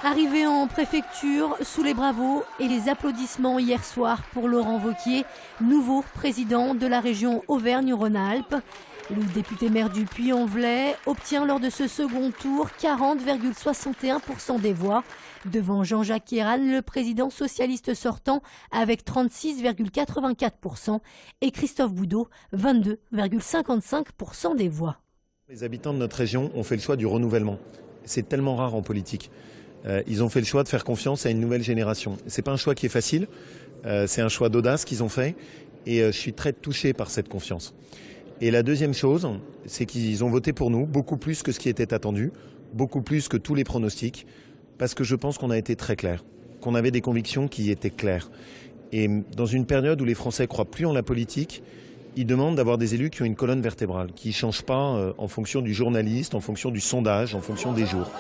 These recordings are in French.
Arrivé en préfecture, sous les bravos et les applaudissements hier soir pour Laurent Wauquiez, nouveau président de la région Auvergne-Rhône-Alpes. Le député maire du Puy-en-Velay obtient lors de ce second tour 40,61% des voix, devant Jean-Jacques Ayral, le président socialiste sortant, avec 36,84% et Christophe Boudot, 22,55% des voix. Les habitants de notre région ont fait le choix du renouvellement. C'est tellement rare en politique. Ils ont fait le choix de faire confiance à une nouvelle génération. Ce n'est pas un choix qui est facile, c'est un choix d'audace qu'ils ont fait et je suis très touché par cette confiance. Et la deuxième chose, c'est qu'ils ont voté pour nous, beaucoup plus que ce qui était attendu, beaucoup plus que tous les pronostics, parce que je pense qu'on a été très clair, qu'on avait des convictions qui étaient claires. Et dans une période où les Français croient plus en la politique, ils demandent d'avoir des élus qui ont une colonne vertébrale, qui ne changent pas en fonction du journaliste, en fonction du sondage, en fonction des jours.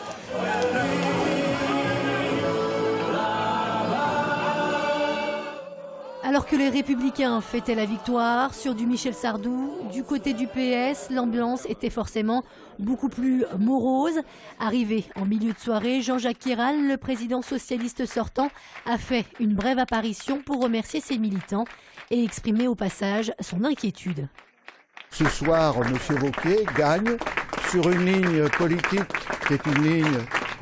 Alors que les Républicains fêtaient la victoire sur du Michel Sardou, du côté du PS, l'ambiance était forcément beaucoup plus morose. Arrivé en milieu de soirée, Jean-Jacques Ayral, le président socialiste sortant, a fait une brève apparition pour remercier ses militants et exprimer au passage son inquiétude. Ce soir, M. Wauquiez gagne sur une ligne politique qui est une ligne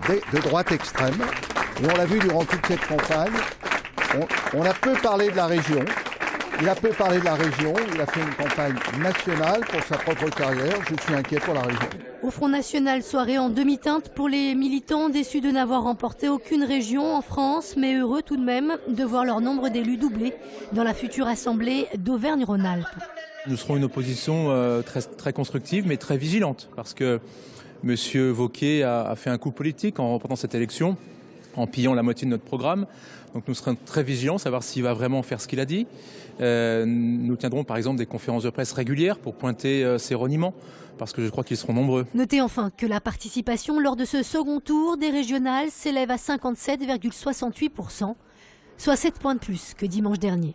de droite extrême. Et on l'a vu durant toute cette campagne. On a peu parlé de la région, il a peu parlé de la région, il a fait une campagne nationale pour sa propre carrière, je suis inquiet pour la région. Au Front National, soirée en demi-teinte pour les militants déçus de n'avoir remporté aucune région en France, mais heureux tout de même de voir leur nombre d'élus doubler dans la future assemblée d'Auvergne-Rhône-Alpes. Nous serons une opposition très constructive mais très vigilante parce que M. Wauquiez a fait un coup politique en remportant cette élection, en pillant la moitié de notre programme. Donc nous serons très vigilants, savoir s'il va vraiment faire ce qu'il a dit. Nous tiendrons par exemple des conférences de presse régulières pour pointer ses reniements, parce que je crois qu'ils seront nombreux. Notez enfin que la participation lors de ce second tour des régionales s'élève à 57,68%, soit 7 points de plus que dimanche dernier.